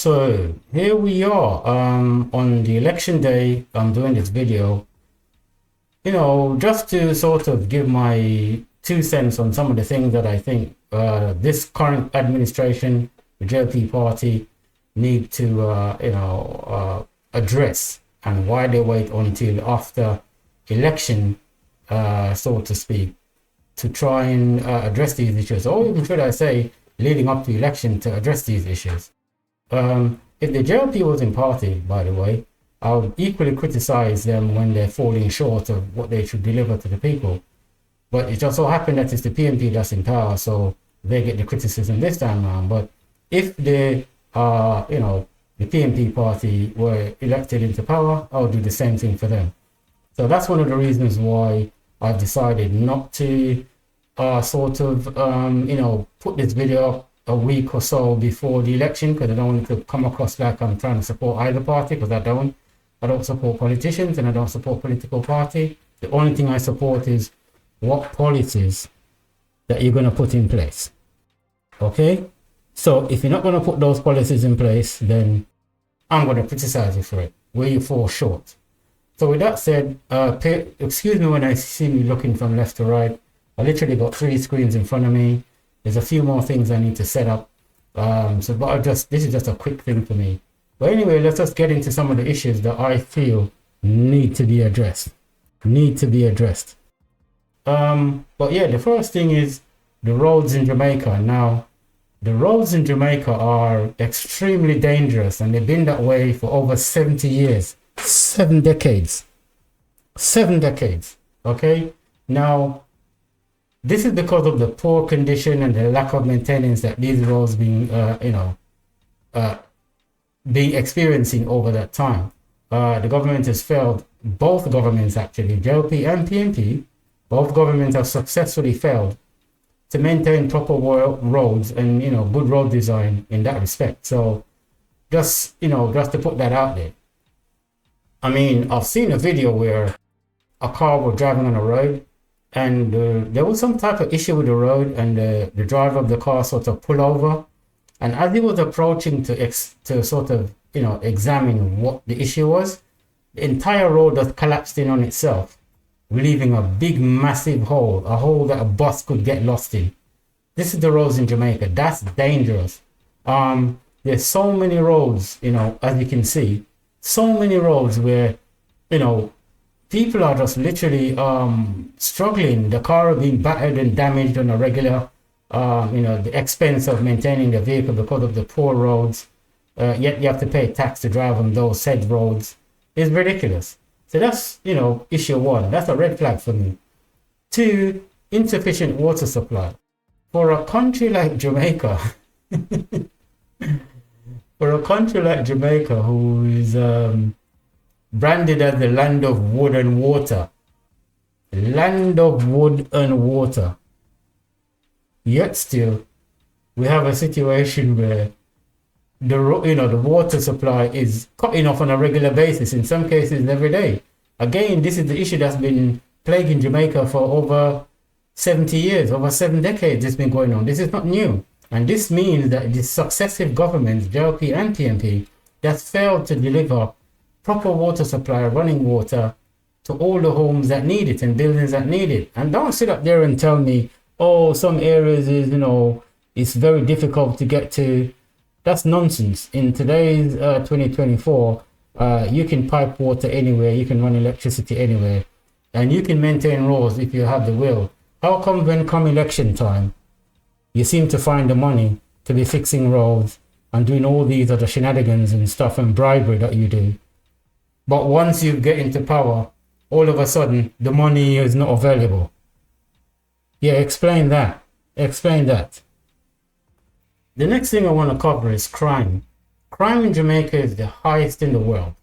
So here we are on the election day. I'm doing this video, just to sort of give my 2 cents on some of the things that I think this current administration, the JLP party, need to address, and why they wait until after election, so to speak, to try and address these issues, or even should I say, leading up to election to address these issues. If the JLP was in party, by the way, I would equally criticize them when they're falling short of what they should deliver to the people. But it just so happened that it's the PNP that's in power, so they get the criticism this time around. But if the PNP party were elected into power, I would do the same thing for them. So that's one of the reasons why I've decided not to put this video up a week or so before the election, because I don't want it to come across like I'm trying to support either party, because I don't support politicians and I don't support political party. The only thing I support is what policies that you're going to put in place. Okay? So if you're not going to put those policies in place, then I'm going to criticize you for it, where you fall short. So with that said, excuse me when I see me looking from left to right. I literally got 3 screens in front of me. There's a few more things I need to set up. This is just a quick thing for me. But anyway, let's just get into some of the issues that I feel need to be addressed. But yeah, the first thing is the roads in Jamaica. Now, the roads in Jamaica are extremely dangerous, and they've been that way for over 70 years. 7 decades. 7 decades. Okay? Now, this is because of the poor condition and the lack of maintenance that these roads being experiencing over that time. The government has failed. Both governments actually, JLP and PNP, both governments have successfully failed to maintain proper roads and good road design in that respect. So just to put that out there. I mean, I've seen a video where a car was driving on a road, and there was some type of issue with the road, and the driver of the car sort of pulled over. And as he was approaching to sort of, examine what the issue was, the entire road just collapsed in on itself, leaving a big, massive hole, a hole that a bus could get lost in. This is the roads in Jamaica. That's dangerous. There's so many roads, as you can see, so many roads where, people are just literally struggling. The car are being battered and damaged on a regular, the expense of maintaining the vehicle because of the poor roads. Yet you have to pay tax to drive on those said roads. It's ridiculous. So that's, issue 1. That's a red flag for me. 2, insufficient water supply. For a country like Jamaica, who is branded as the land of wood and water. Yet still, we have a situation where the water supply is cutting off on a regular basis, in some cases every day. Again, this is the issue that's been plaguing Jamaica for over 70 years, over 7 decades it's been going on. This is not new. And this means that the successive governments, JLP and PNP, that's failed to deliver proper water supply, running water to all the homes that need it and buildings that need it. And don't sit up there and tell me, oh, some areas is, it's very difficult to get to. That's nonsense. In today's 2024, you can pipe water anywhere, you can run electricity anywhere, and you can maintain roads if you have the will. How come when come election time, you seem to find the money to be fixing roads and doing all these other shenanigans and stuff and bribery that you do? But once you get into power, all of a sudden, the money is not available. Yeah, explain that. The next thing I want to cover is crime. Crime in Jamaica is the highest in the world.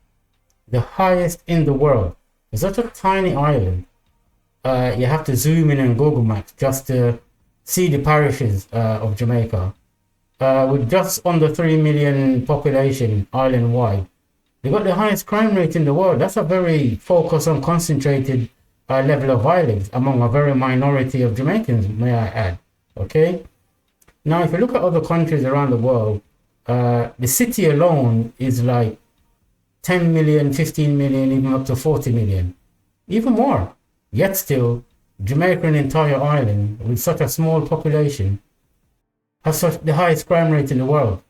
It's such a tiny island. You have to zoom in on Google Maps just to see the parishes of Jamaica. With just under 3 million population island-wide, they got the highest crime rate in the world. That's a very focused and concentrated level of violence among a very minority of Jamaicans, may I add. Okay? Now, if you look at other countries around the world, the city alone is like 10 million, 15 million, even up to 40 million, even more. Yet still, Jamaica, an entire island with such a small population, has such the highest crime rate in the world.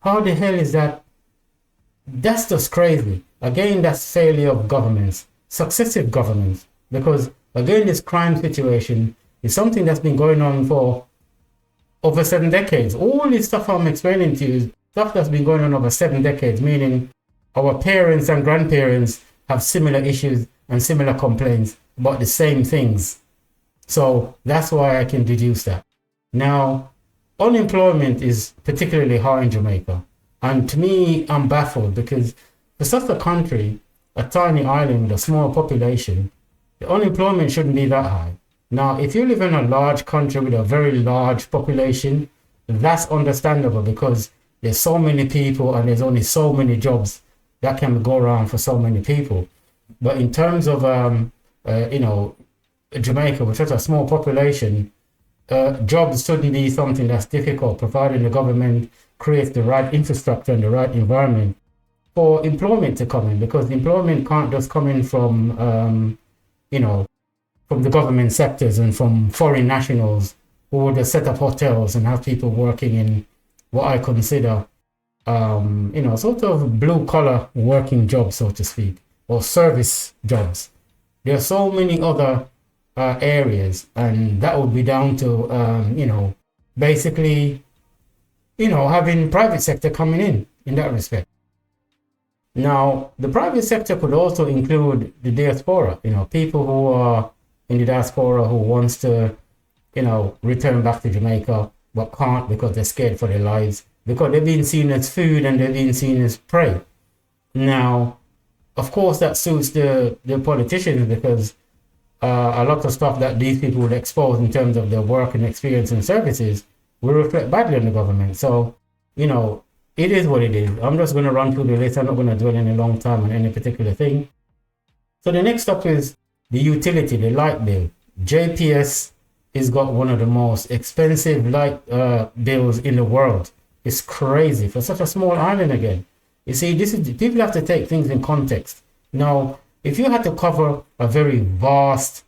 How the hell is that? That's just crazy. Again, that's failure of governments, successive governments, because again, this crime situation is something that's been going on for over 7 decades. All this stuff I'm explaining to you is stuff that's been going on over 7 decades, meaning our parents and grandparents have similar issues and similar complaints about the same things. So that's why I can deduce that. Now, unemployment is particularly high in Jamaica. And to me, I'm baffled because for such a country, a tiny island with a small population, the unemployment shouldn't be that high. Now, if you live in a large country with a very large population, that's understandable because there's so many people and there's only so many jobs that can go around for so many people. But in terms of, Jamaica with such a small population, jobs shouldn't be something that's difficult, providing the government creates the right infrastructure and the right environment for employment to come in, because employment can't just come in from, from the government sectors and from foreign nationals who would just set up hotels and have people working in what I consider, sort of blue collar working jobs, so to speak, or service jobs. There are so many other areas, and that would be down to, basically, having private sector coming in that respect. Now, the private sector could also include the diaspora, people who are in the diaspora who wants to, return back to Jamaica, but can't because they're scared for their lives, because they've been seen as food and they've been seen as prey. Now, of course, that suits the politicians because a lot of stuff that these people would expose in terms of their work and experience and services will reflect badly on the government. So, it is what it is. I'm just going to run through the list. I'm not going to dwell in a long time on any particular thing. So the next up is the utility, the light bill. JPS has got one of the most expensive light bills in the world. It's crazy for such a small island again. You see, people have to take things in context. Now, if you had to cover a very vast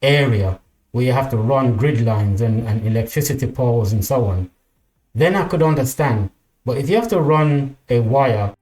area where you have to run grid lines and electricity poles and so on, then I could understand. But if you have to run a wire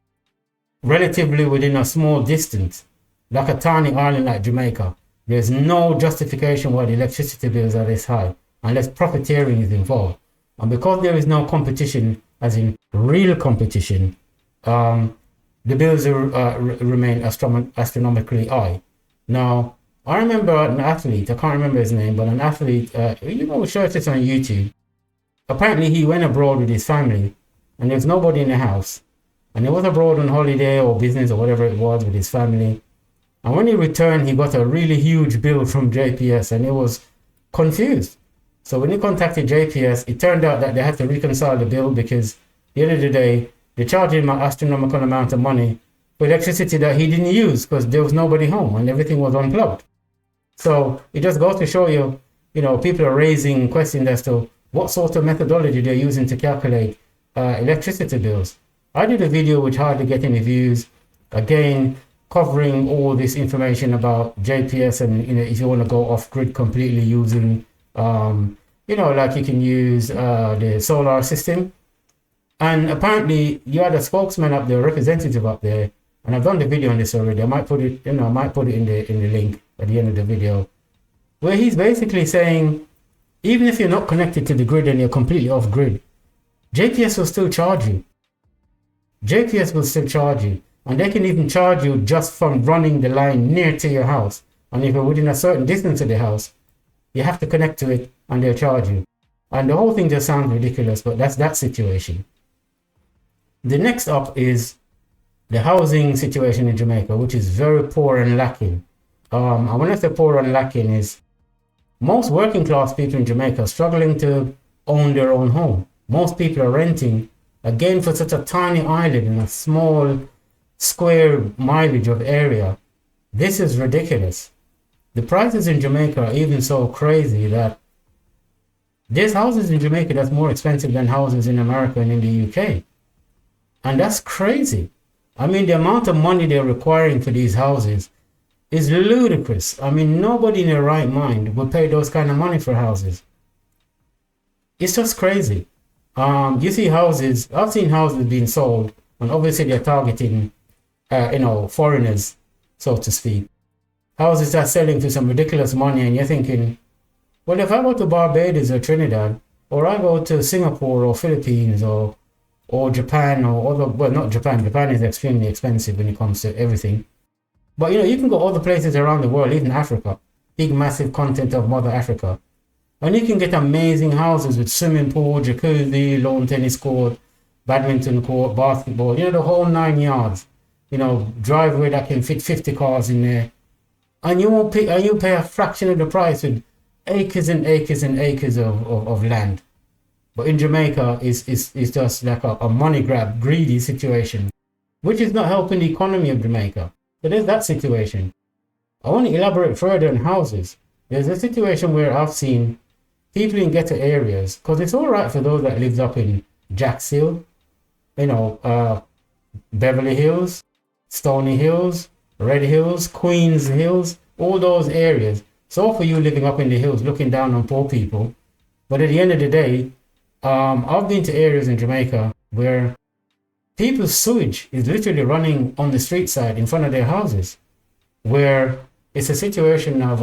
relatively within a small distance, like a tiny island like Jamaica, there's no justification why the electricity bills are this high, unless profiteering is involved. And because there is no competition, as in real competition, the bills remain astronomically high. Now, I remember an athlete, I can't remember his name, but an athlete, search it on YouTube. Apparently he went abroad with his family and there was nobody in the house. And he was abroad on holiday or business or whatever it was with his family. And when he returned, he got a really huge bill from JPS and he was confused. So when he contacted JPS, it turned out that they had to reconcile the bill because at the end of the day, they charged him an astronomical amount of money for electricity that he didn't use because there was nobody home and everything was unplugged. So it just goes to show you, people are raising questions as to what sort of methodology they're using to calculate electricity bills. I did a video which hardly get any views, again, covering all this information about JPS and, if you want to go off grid completely using, like you can use the solar system. And apparently you had a spokesman up there, a representative up there, and I've done the video on this already. I might put it in the link at the end of the video, where he's basically saying, even if you're not connected to the grid and you're completely off grid, JPS will still charge you. JPS will still charge you. And they can even charge you just from running the line near to your house. And if you're within a certain distance of the house, you have to connect to it and they'll charge you. And the whole thing just sounds ridiculous, but that's that situation. The next up is the housing situation in Jamaica, which is very poor and lacking. And when I say poor and lacking is most working class people in Jamaica are struggling to own their own home. Most people are renting, again, for such a tiny island in a small square mileage of area. This is ridiculous. The prices in Jamaica are even so crazy that there's houses in Jamaica that's more expensive than houses in America and in the UK. And that's crazy. I mean, the amount of money they're requiring for these houses is ludicrous. I mean, nobody in their right mind would pay those kind of money for houses. It's just crazy. You see houses, I've seen houses being sold, and obviously they're targeting, foreigners, so to speak. Houses are selling for some ridiculous money, and you're thinking, well, if I go to Barbados or Trinidad, or I go to Singapore or Philippines or Japan or other, well, not Japan. Japan is extremely expensive when it comes to everything. But you can go other places around the world, even Africa, big massive content of Mother Africa. And you can get amazing houses with swimming pool, jacuzzi, lawn tennis court, badminton court, basketball, the whole 9 yards. Driveway that can fit 50 cars in there. And you pay a fraction of the price with acres and acres and acres of land. But in Jamaica, it's just like a money grab, greedy situation, which is not helping the economy of Jamaica. So there's that situation. I want to elaborate further on houses. There's a situation where I've seen people in ghetto areas, because it's all right for those that lives up in Jacks Hill, Beverly Hills, Stony Hills, Red Hills, Queens Hills, all those areas. So for you living up in the hills, looking down on poor people. But at the end of the day, I've been to areas in Jamaica where people's sewage is literally running on the street side in front of their houses, where it's a situation of,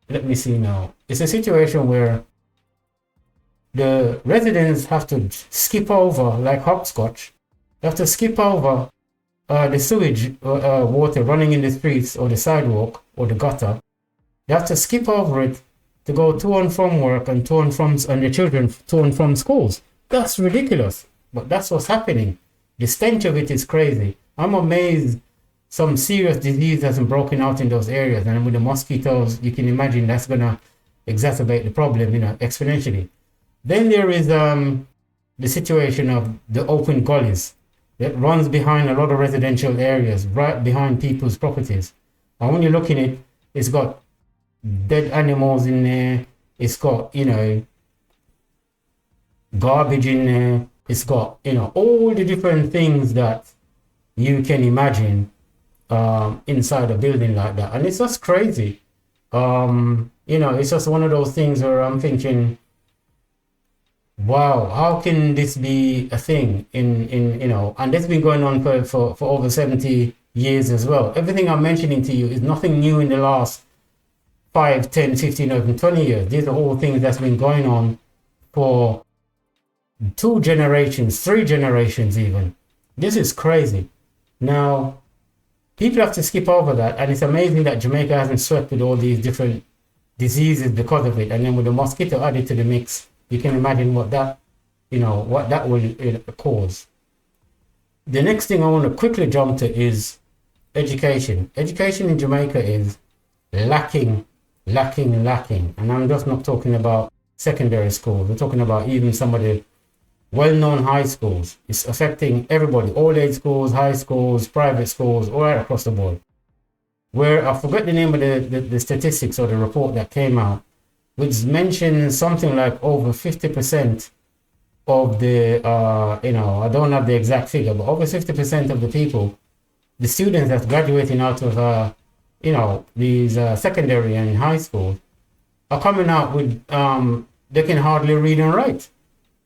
let me see now. It's a situation where the residents have to skip over, like hopscotch, they have to skip over the sewage water running in the streets or the sidewalk or the gutter. They have to skip over it to go to and from work and and their children to and from schools. That's ridiculous, but that's what's happening. The stench of it is crazy. I'm amazed some serious disease hasn't broken out in those areas, and with the mosquitoes, you can imagine that's gonna exacerbate the problem, exponentially. Then there is the situation of the open gullies that runs behind a lot of residential areas, right behind people's properties. And when you look in it, it's got dead animals in there. It's got, garbage in there. It's got, all the different things that you can imagine inside a building like that. And it's just crazy. It's just one of those things where I'm thinking, wow, how can this be a thing and it's been going on for over 70 years as well. Everything I'm mentioning to you is nothing new in the last 5, 10, 15, or even 20 years. These are all things that's been going on for 2 generations, 3 generations even. This is crazy. Now, people have to skip over that, and it's amazing that Jamaica hasn't swept with all these different diseases because of it. And then with the mosquito added to the mix, you can imagine what that will cause. The next thing I want to quickly jump to is education. Education in Jamaica is lacking. And I'm just not talking about secondary schools. We're talking about even some of the well-known high schools. It's affecting everybody, all age schools, high schools, private schools, all right across the board. Where I forget the name of the statistics or the report that came out, which mentioned something like over 50% of the, I don't have the exact figure, but over 50% of the people, the students that's graduating out of, these secondary and high schools are coming out with, they can hardly read and write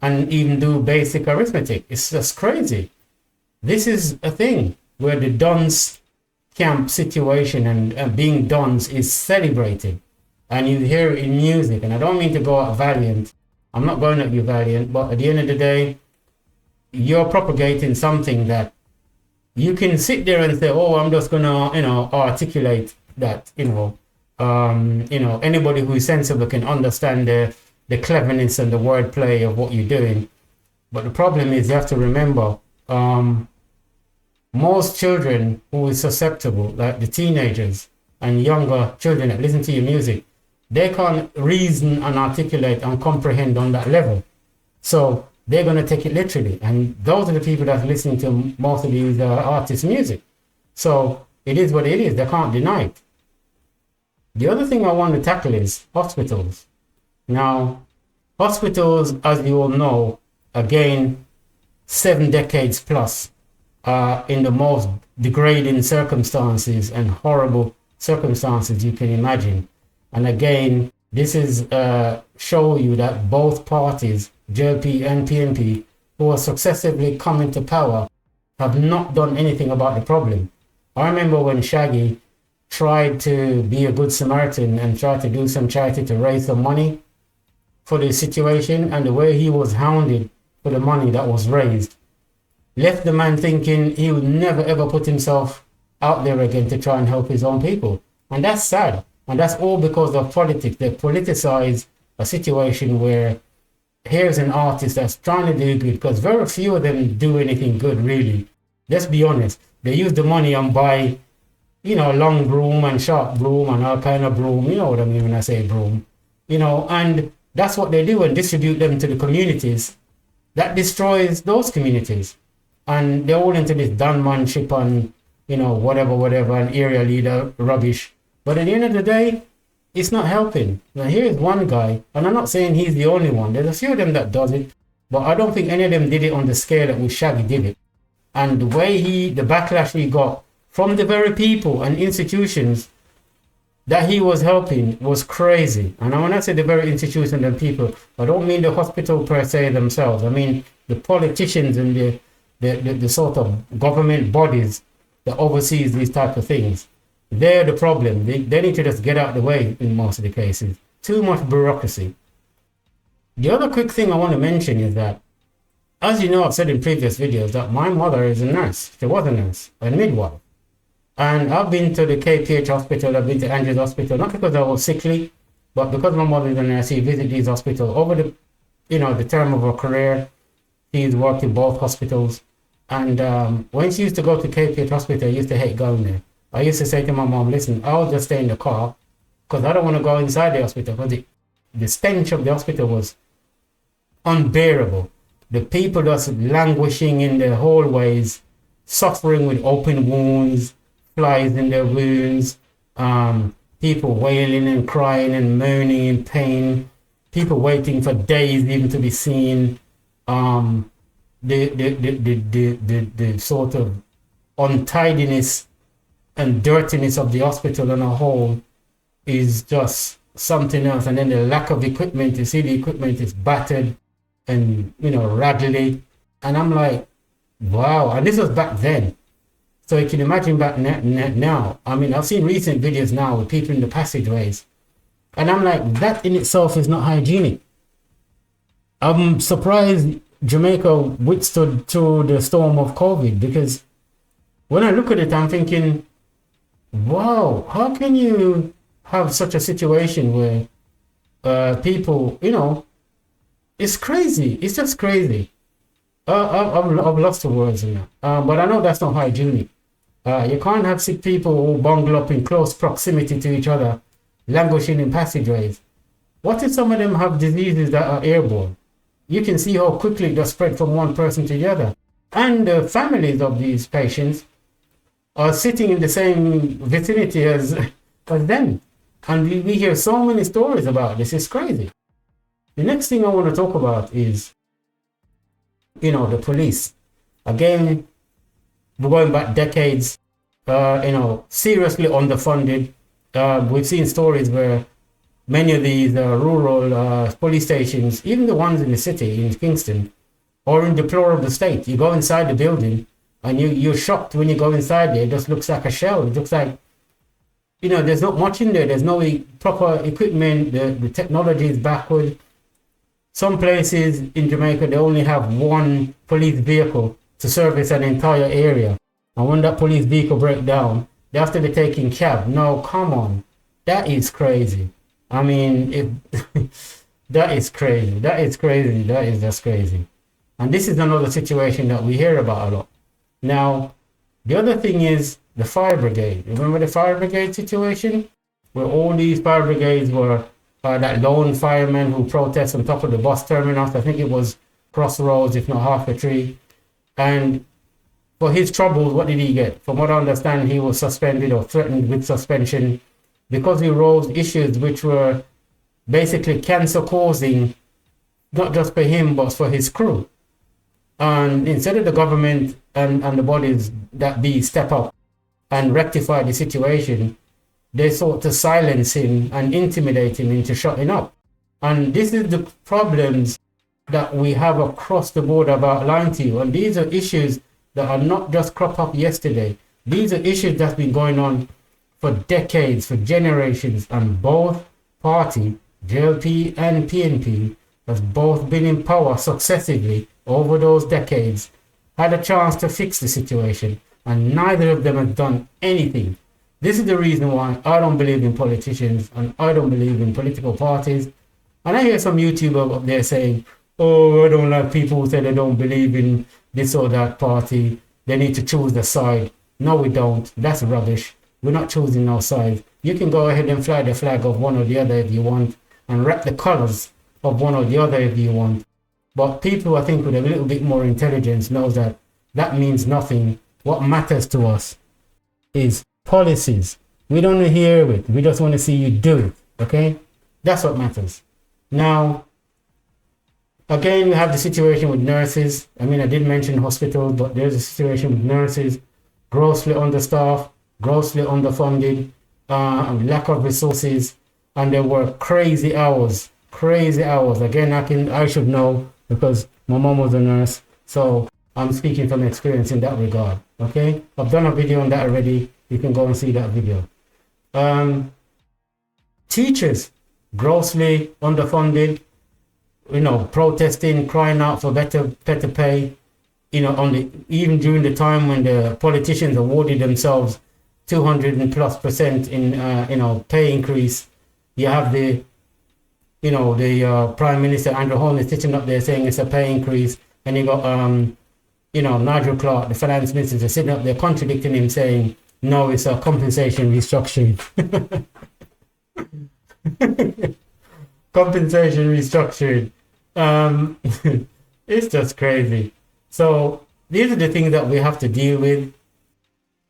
and even do basic arithmetic. It's just crazy. This is a thing where the dunce camp situation and being dunce is celebrated. And you hear it in music. And I don't mean to go at Valiant. I'm not going at you, Valiant. But at the end of the day, you're propagating something that you can sit there and say, oh, I'm just going to, articulate that, anybody who is sensible can understand the cleverness and the wordplay of what you're doing. But the problem is you have to remember, most children who is susceptible, like the teenagers and younger children that listen to your music, they can't reason and articulate and comprehend on that level. So they're going to take it literally. And those are the people that are listening to most of these artists' music. So it is what it is. They can't deny it. The other thing I want to tackle is hospitals. Now, hospitals, as you all know, again, 7 decades plus in the most degrading circumstances and horrible circumstances you can imagine. And again, this is show you that both parties, JLP and PNP, who are successively coming to power, have not done anything about the problem. I remember when Shaggy tried to be a good Samaritan and tried to do some charity to raise some money for the situation, and the way he was hounded for the money that was raised left the man thinking he would never ever put himself out there again to try and help his own people. And that's sad. And that's all because of politics. They politicize a situation where here's an artist that's trying to do good, because very few of them do anything good, really. Let's be honest. They use the money and buy, long broom and sharp broom and all kind of broom. You know what I mean when I say broom. And that's what they do, and distribute them to the communities. That destroys those communities. And they're all into this donemanship and, whatever, and area leader rubbish. But at the end of the day, it's not helping. Now, here's one guy, and I'm not saying he's the only one. There's a few of them that does it, but I don't think any of them did it on the scale that Shaggy did it. And the way the backlash he got from the very people and institutions that he was helping was crazy. And when I say the very institutions and people, I don't mean the hospital per se themselves. I mean the politicians and the sort of government bodies that oversees these type of things. They're the problem. They need to just get out of the way in most of the cases. Too much bureaucracy. The other quick thing I want to mention is that, as you know, I've said in previous videos that my mother is a nurse. She was a nurse, a midwife. And I've been to the KPH hospital, I've been to Andrew's hospital, not because I was sickly, but because my mother is a nurse. She visited these hospitals over the term of her career. She's worked in both hospitals. And when she used to go to KPH hospital, I used to hate going there. I used to say to my mom, listen, I'll just stay in the car because I don't want to go inside the hospital, because the stench of the hospital was unbearable. The people just languishing in the hallways, suffering with open wounds, flies in their wounds, people wailing and crying and moaning in pain, people waiting for days even to be seen. The sort of untidiness and dirtiness of the hospital on a whole is just something else. And then the lack of equipment, you see the equipment is battered and raggedy. And I'm like, wow. And this was back then. So you can imagine back now. I mean, I've seen recent videos now with people in the passageways. And I'm like, that in itself is not hygienic. I'm surprised Jamaica withstood through the storm of COVID, because when I look at it, I'm thinking, wow, how can you have such a situation where people, it's crazy. It's just crazy. I've lost the words in that. But I know that's not hygienic. You can't have sick people who bungle up in close proximity to each other, languishing in passageways. What if some of them have diseases that are airborne? You can see how quickly it does spread from one person to the other. And the families of these patients are sitting in the same vicinity as them. And we hear so many stories about this. It's crazy. The next thing I want to talk about is, the police. Again, we're going back decades, seriously underfunded. We've seen stories where many of these rural police stations, even the ones in the city, in Kingston, are in deplorable state. You go inside the building and you're shocked when you go inside there. It just looks like a shell. It looks like, there's not much in there. There's no proper equipment. The technology is backward. Some places in Jamaica, they only have one police vehicle to service an entire area. And when that police vehicle breaks down, they have to be taking cab. No, come on. That is crazy. I mean, that is crazy. That is crazy. That is just crazy. And this is another situation that we hear about a lot. Now, the other thing is the fire brigade. Remember the fire brigade situation? Where all these fire brigades were that lone fireman who protests on top of the bus terminus. I think it was Crossroads, if not half a tree. And for his troubles, what did he get? From what I understand, he was suspended or threatened with suspension because he raised issues which were basically cancer causing, not just for him, but for his crew. And instead of the government and the bodies that be step up and rectify the situation, they sought to silence him and intimidate him into shutting up. And this is the problems that we have across the board I've outlined to you. And these are issues that are not just crop up yesterday. These are issues that's been going on for decades, for generations, and both party, JLP and PNP, has both been in power successively over those decades, had a chance to fix the situation, and neither of them has done anything. This is the reason why I don't believe in politicians and I don't believe in political parties. And I hear some YouTuber up there saying, oh, I don't like people who say they don't believe in this or that party. They need to choose the side. No, we don't. That's rubbish. We're not choosing no side. You can go ahead and fly the flag of one or the other if you want, and rep the colors of one or the other if you want. But people, I think, with a little bit more intelligence knows that that means nothing. What matters to us is policies. We don't want to hear it. We just want to see you do it. Okay? That's what matters. Now, again, we have the situation with nurses. I mean, I did mention hospitals, but there's a situation with nurses, grossly understaffed, grossly underfunded, lack of resources, and they work crazy hours. Again, I should know because my mom was a nurse, so I'm speaking from experience in that regard. Okay, I've done a video on that already. You can go and see that video. Teachers, grossly underfunded, protesting, crying out for better pay, even during the time when the politicians awarded themselves 200+% in pay increase. You have the Prime Minister Andrew Holness sitting up there saying it's a pay increase, and you got Nigel Clark, the finance minister, sitting up there contradicting him, saying no, it's a compensation restructuring. Compensation restructuring. It's just crazy. So these are the things that we have to deal with.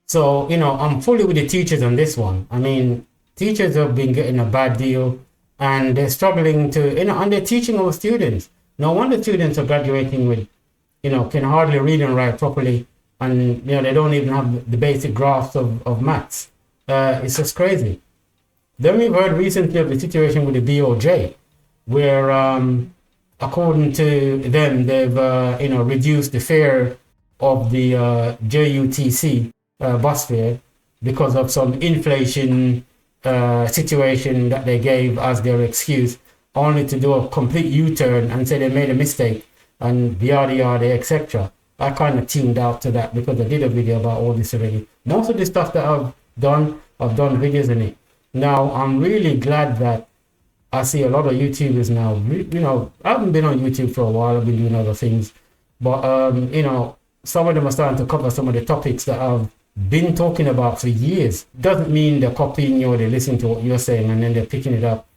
So, I'm fully with the teachers on this one. I mean, teachers have been getting a bad deal and they're struggling to, and they're teaching our students. No wonder students are graduating with, can hardly read and write properly. And, they don't even have the basic grasp of maths. It's just crazy. Then we've heard recently of the situation with the DOJ, where, according to them, they've, reduced the fare of the JUTC bus fare because of some inflation situation that they gave as their excuse, only to do a complete U-turn and say they made a mistake and yada, etc. I kind of tuned out to that because I did a video about all this already. Most of the stuff that I've done videos in it. Now, I'm really glad that I see a lot of YouTubers now. I haven't been on YouTube for a while. I've been doing other things. But, some of them are starting to cover some of the topics that I've been talking about for years. Doesn't mean they're copying you or they're listening to what you're saying and then they're picking it up.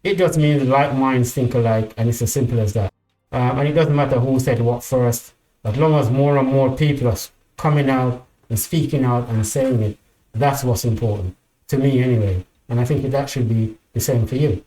It just means like minds think alike, and it's as simple as that. And it doesn't matter who said what first. As long as more and more people are coming out and speaking out and saying it, that's what's important. To me anyway. And I think that should be the same for you.